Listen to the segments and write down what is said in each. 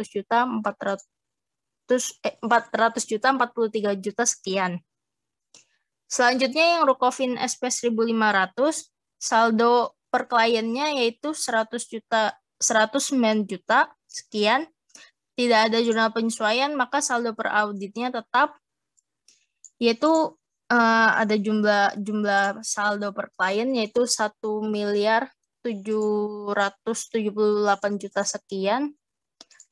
443 juta sekian. Selanjutnya yang Rukofin SP 1500, saldo per kliennya yaitu 109 juta sekian. Tidak ada jurnal penyesuaian, maka saldo per auditnya tetap, yaitu ada jumlah saldo per klien yaitu 1.778 juta sekian,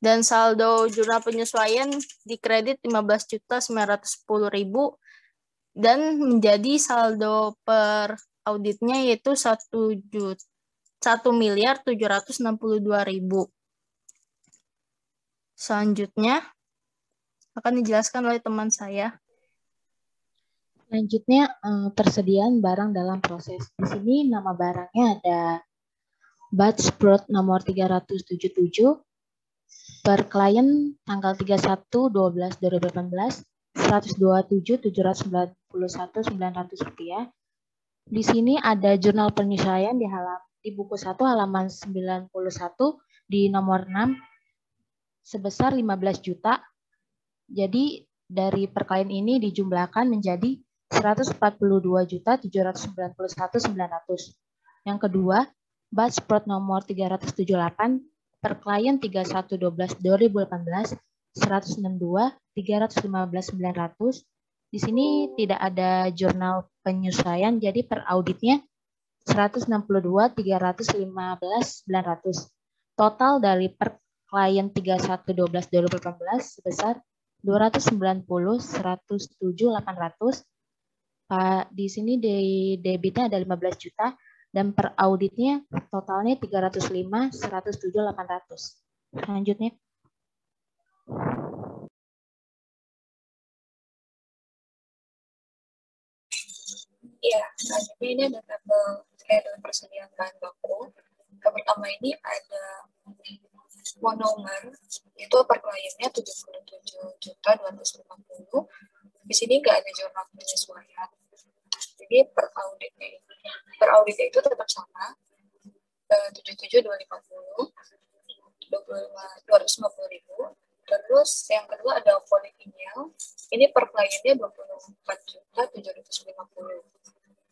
dan saldo jurnal penyesuaian di kredit 15.910.000 dan menjadi saldo per auditnya yaitu 1.762.000. Selanjutnya akan dijelaskan oleh teman saya. Selanjutnya persediaan barang dalam proses. Di sini nama barangnya ada batch prod nomor 377 per klien tanggal 31/12/2018 127.791.900 rupiah. Di sini ada jurnal penyesuaian di buku 1 halaman 91 di nomor 6 sebesar 15 juta. Jadi dari per klien ini dijumlahkan menjadi 142.791.900. Yang kedua, batch prod nomor 378 per klien 31/12/2018 162.315.900. Di sini tidak ada jurnal penyesuaian, jadi per auditnya 162.315.900. Total dari per klien 31/12/2018 sebesar 290.107.800. Di sini debitnya ada 15 juta dan per auditnya totalnya 305.107.800. Selanjutnya. Iya, selanjutnya ini ada tabel schedule persediaan bahan baku. Yang pertama ini ada monomer, itu per kliennya 77.250. Di sini nggak ada jurnal penyesuaian. Jadi per auditnya itu tetap sama, 77.250, 250.000. Terus yang kedua ada polivinyl, ini per kliennya 24.750.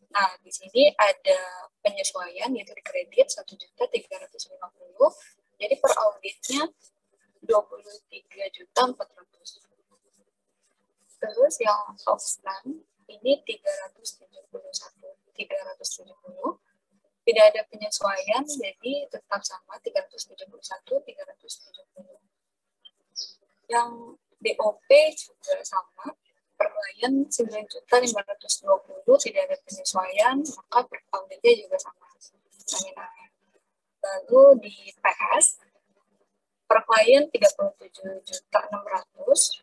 Nah, di sini ada penyesuaian yaitu di kredit 1.350. Jadi per auditnya 23.400. Terus yang outstand ini 370. Tidak ada penyesuaian, jadi tetap sama 370. Yang DOP juga sama, per klien 9.520, tidak ada penyesuaian, maka per auditnya juga sama nominalnya. Lalu di PS, per klien 37.600.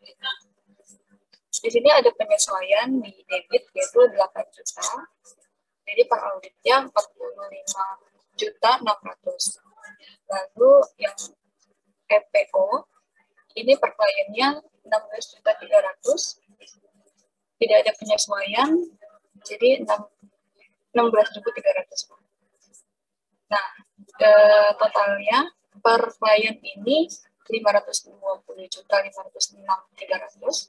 Di sini ada penyesuaian di debit yaitu 8 juta. Jadi per auditnya 45.600. Lalu yang EPO ini per kliennya 16.300. Tidak ada penyesuaian, jadi 16.300. Nah, totalnya per klien ini 520.506.300.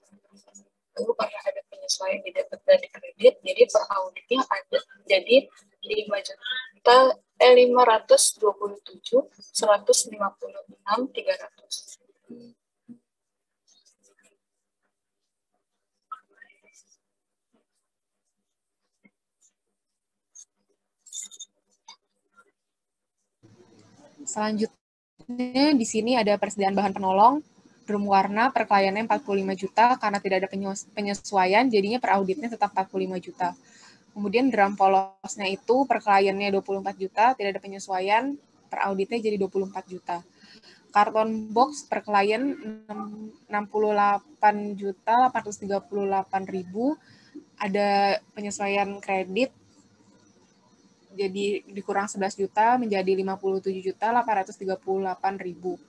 Lalu karena ada penyesuaian di debit dan di kredit, jadi per auditnya ada jadi 527.156.300. Selanjutnya di sini ada persediaan bahan penolong. Drum warna per kliennya 45 juta karena tidak ada penyesuaian, jadinya per auditnya tetap 45 juta. Kemudian drum polosnya itu per kliennya 24 juta, tidak ada penyesuaian, per auditnya jadi 24 juta. Karton box per klien 68.838.000, ada penyesuaian kredit, jadi dikurang 11 juta menjadi 57.838.000.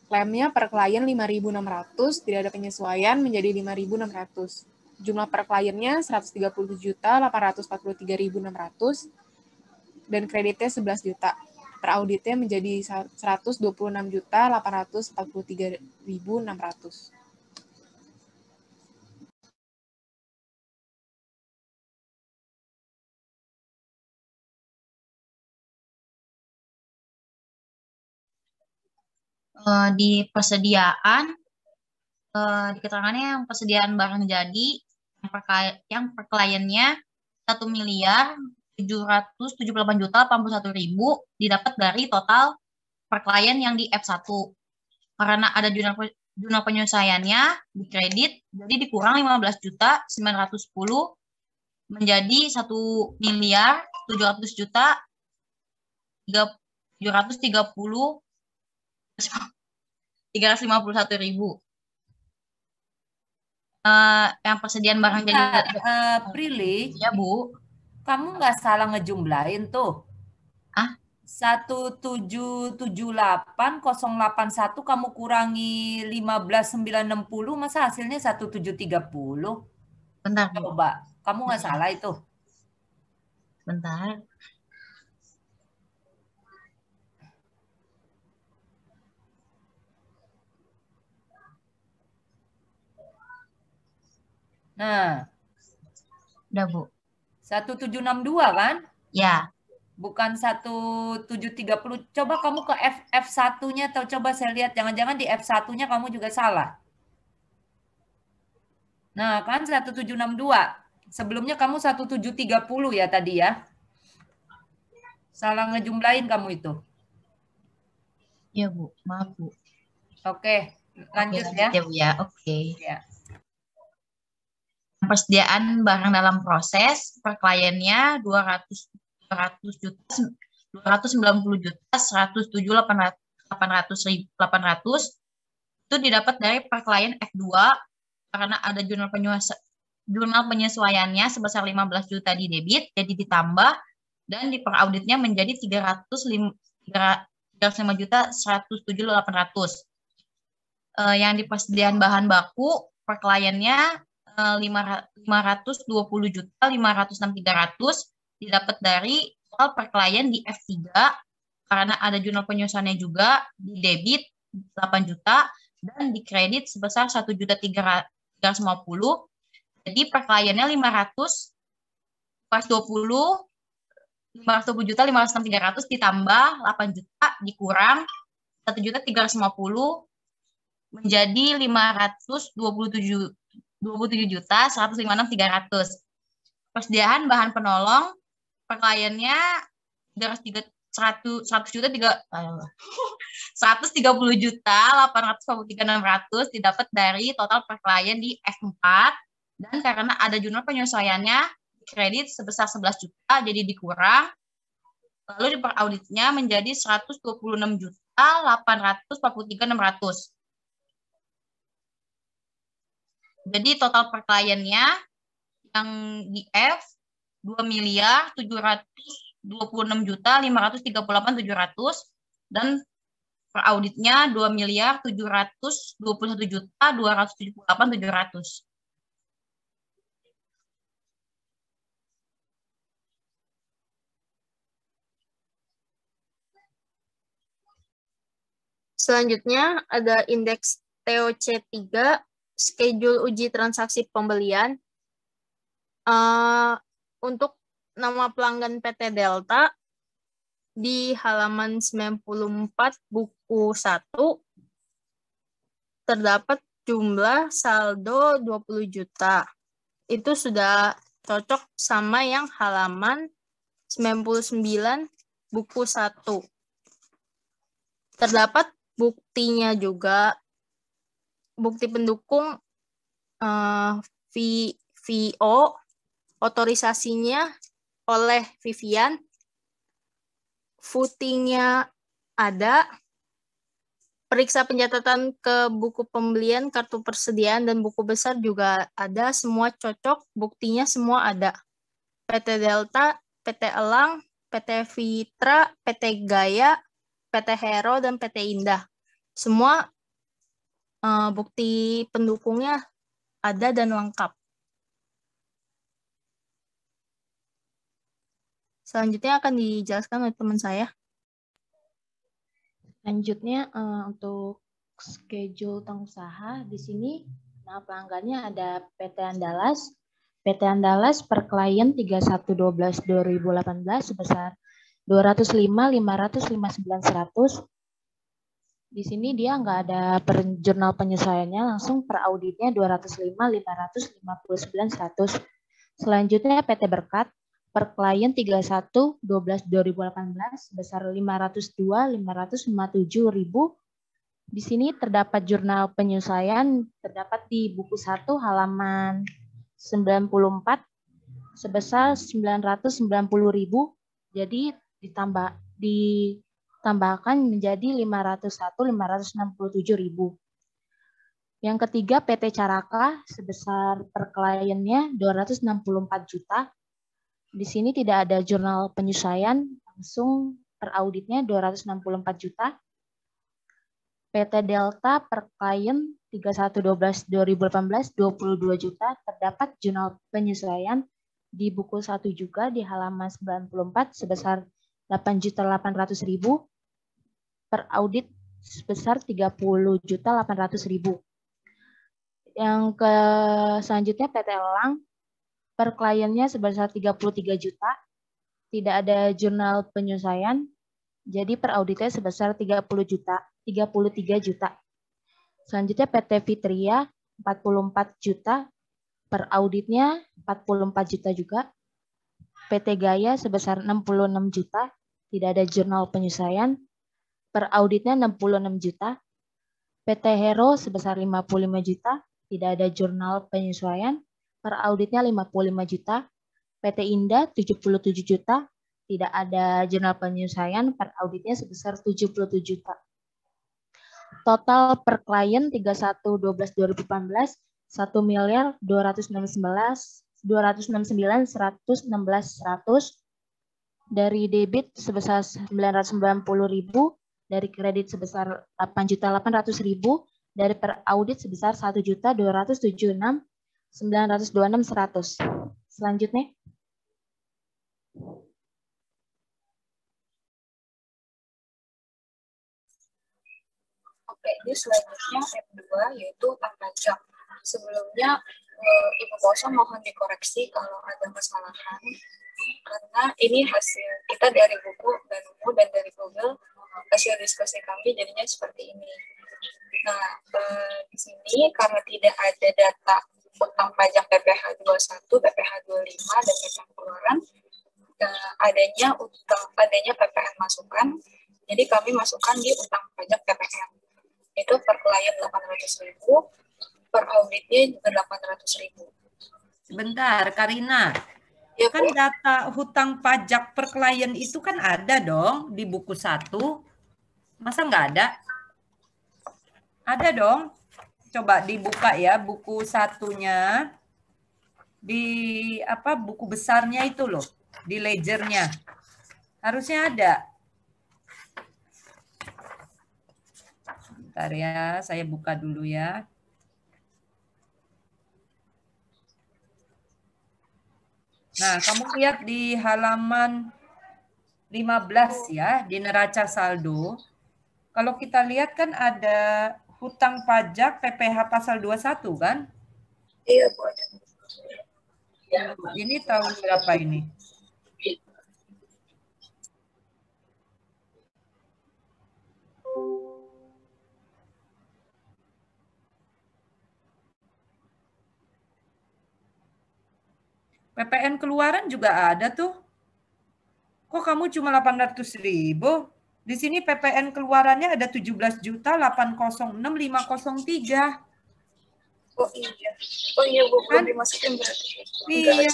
Klaimnya per klien 5.600, tidak ada penyesuaian menjadi 5.600. Jumlah per kliennya 130.843.600 dan kreditnya 11 juta. per auditnya menjadi 126.843.600. Di persediaan, di keterangannya yang persediaan barang jadi yang per kliennya 1.778.081.000 didapat dari total per klien yang di F1. Karena ada jurnal penyelesaiannya di kredit, jadi dikurang 15.910 menjadi 1.730.351.000. Yang persediaan barang jadi Prilly, ya Bu. Kamu nggak salah ngejumlahin tuh. 1.778.081 kamu kurangi 15.960, masa hasilnya 1.730? Bentar, Bu. Coba, kamu nggak salah itu. Bentar. Nah. Udah, Bu. 1.762 kan? Ya. Bukan 1.730. Coba kamu ke F1-nya, atau coba saya lihat, jangan-jangan di F1-nya kamu juga salah. Nah, kan 1.762. Sebelumnya kamu 1.730 ya tadi ya. Salah ngejumlahin kamu itu. Iya, Bu. Maaf, Bu. Oke, lanjut ya. Ya, Bu ya. Oke. Ya. Persediaan barang dalam proses per kliennya 290.107.800 itu didapat dari per klien F2 karena ada jurnal penyesuaiannya sebesar 15 juta di debit, jadi ditambah dan di per auditnya menjadi 305.107.800. Yang di persediaan bahan baku per kliennya 520.506.300 didapat dari total per klien di F3 karena ada jurnal penyusunannya juga di debit 8 juta dan di kredit sebesar 1.350. Jadi per kliennya 520.506.300 ditambah 8 juta dikurang 1.350 menjadi 527.156.300. Persediaan bahan penolong per kliennya 130.843.600 didapat dari total per klien di F4 dan karena ada jurnal penyesuaiannya kredit sebesar 11 juta jadi dikurang lalu di per auditnya menjadi 126.843.600. Jadi total per kliennya yang di F 2.726.538.700 dan per auditnya 2.721.278.700. Selanjutnya ada indeks TOC3, schedule uji transaksi pembelian. Untuk nama pelanggan PT Delta di halaman 94 buku 1 terdapat jumlah saldo 20 juta. Itu sudah cocok sama yang halaman 99 buku 1. Terdapat buktinya juga, bukti pendukung VO, otorisasinya oleh Vivian, footingnya ada, periksa pencatatan ke buku pembelian, kartu persediaan, dan buku besar juga ada, semua cocok, buktinya semua ada. PT Delta, PT Elang, PT Fitra, PT Gaya, PT Hero, dan PT Indah. Semua bukti pendukungnya ada dan lengkap. Selanjutnya akan dijelaskan oleh teman saya. Selanjutnya untuk schedule utang usaha di sini nama pelanggannya ada PT Andalas. PT Andalas per klien 31/12/2018 sebesar 205.500 Di sini dia nggak ada per jurnal penyesuaiannya, langsung per auditnya 205.559 Selanjutnya PT Berkat per klien 31/12/2018 sebesar 502.557 Di sini terdapat jurnal penyesuaian terdapat di buku 1 halaman 94 sebesar 990.000. Jadi ditambahkan menjadi 501.567.000. Yang ketiga PT Caraka sebesar per kliennya 264 juta. Di sini tidak ada jurnal penyesuaian, langsung per auditnya 264 juta. PT Delta per klien 31/12/2018 22 juta, terdapat jurnal penyesuaian di buku 1 juga di halaman 94 sebesar 8.800.000 per audit sebesar 30.800.000. Yang selanjutnya PT Elang per kliennya sebesar 33 juta, tidak ada jurnal penyesuaian, jadi per auditnya sebesar 33 juta. Selanjutnya PT Fitria 44 juta, per auditnya 44 juta juga. PT Gaya sebesar 66 juta, tidak ada jurnal penyesuaian, per auditnya 66 juta. PT Hero sebesar 55 juta, tidak ada jurnal penyesuaian, per auditnya 55 juta. PT Indah 77 juta, tidak ada jurnal penyesuaian, per auditnya sebesar 77 juta. Total per klien 31/12/2018 1.269.116.100 dari debit sebesar 990.000, dari kredit sebesar 8.800.000, dari per audit sebesar 1.276.926.100. Selanjutnya. Oke, ini selanjutnya M2 yaitu utang pajak. Sebelumnya Ibu Kosa mohon dikoreksi kalau ada kesalahan karena ini hasil kita dari buku dan dari Google, hasil diskusi kami jadinya seperti ini. Nah, di sini karena tidak ada data utang pajak PPh 21, PPh 25 dan PPh keluaran, adanya PPN masukan, jadi kami masukkan di utang pajak PPN. Itu per klien 800.000, per auditnya juga 800.000. Sebentar, Karina. Ya, kan Bu. data hutang pajak per klien itu kan ada dong di buku 1. Masa nggak ada? Ada dong. Coba dibuka ya buku 1-nya. Di buku besarnya itu loh, di ledgernya. Harusnya ada. Bentar ya, saya buka dulu ya. Nah, kamu lihat di halaman 15 ya, di neraca saldo. Kalau kita lihat kan ada hutang pajak PPh pasal 21 kan? Iya, Bu. Ini tahun berapa ini? PPN keluaran juga ada tuh. Kok kamu cuma 800.000? Di sini PPN keluarannya ada 17.806.503. Oh iya Bu, belum dimasukin berarti. Iya.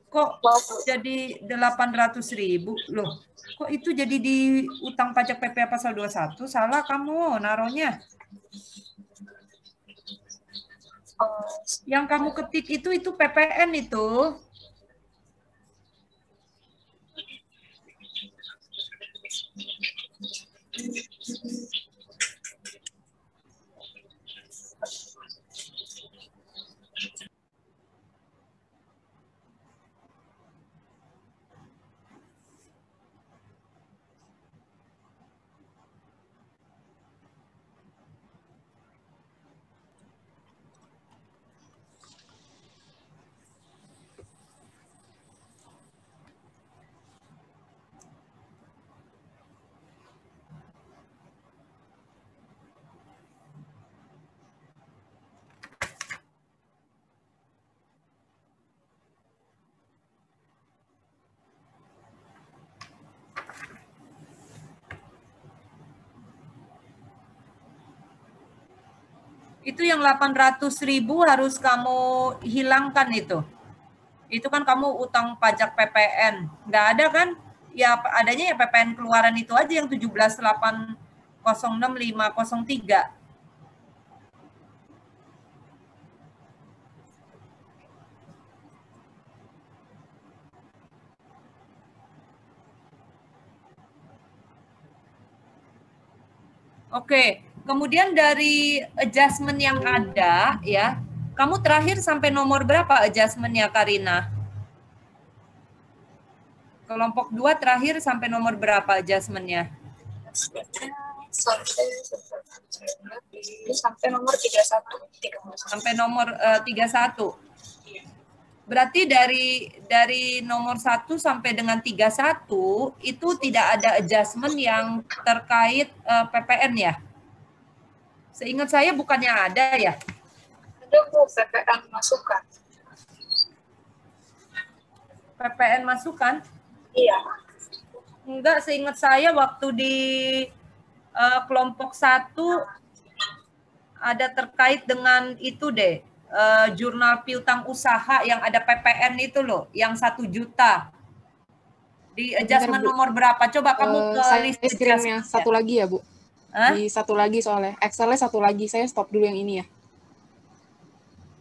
Kok jadi 800.000 loh? Kok itu jadi di utang pajak PPh pasal 21? Salah kamu naruhnya. Yang kamu ketik itu PPN itu. Itu yang 800.000 harus kamu hilangkan itu. Itu kan kamu utang pajak PPN. Nggak ada kan? Ya adanya ya PPN keluaran itu aja yang 17.806.503. Oke, kemudian dari adjustment yang ada ya, kamu terakhir sampai nomor berapa adjustment-nya, Karina? Kelompok 2 terakhir sampai nomor berapa adjustment-nya? Sampai nomor 31. Sampai nomor 31. Berarti dari nomor 1 sampai dengan 31 itu tidak ada adjustment yang terkait PPN ya? Seingat saya bukannya ada ya? Ada Bu, PPN masukan. PPN masukan? Iya. Enggak, seingat saya waktu di kelompok 1 ada terkait dengan itu deh. Jurnal piutang usaha yang ada PPN itu loh, yang 1 juta. Di adjustment nomor berapa? Coba kamu ke list screen yang satu lagi ya, Bu. Hah? Di satu lagi soalnya. Excelnya satu lagi. Saya stop dulu yang ini ya.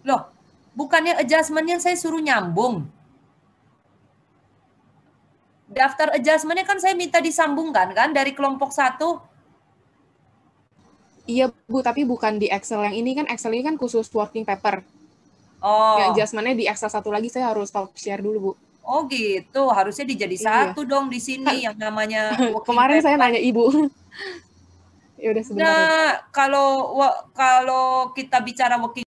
Loh, bukannya adjustment-nya saya suruh nyambung. Daftar adjustment-nya kan saya minta disambungkan kan dari kelompok 1. Iya, Bu, tapi bukan di Excel yang ini kan. Excel ini kan khusus working paper. Oh. Yang adjustment-nya di Excel satu lagi saya harus stop share dulu, Bu. Oh gitu, harusnya dijadi satu dong di sini yang namanya kemarin paper. Saya nanya Ibu. Ya udah sebentar. Nah, kalau kita bicara working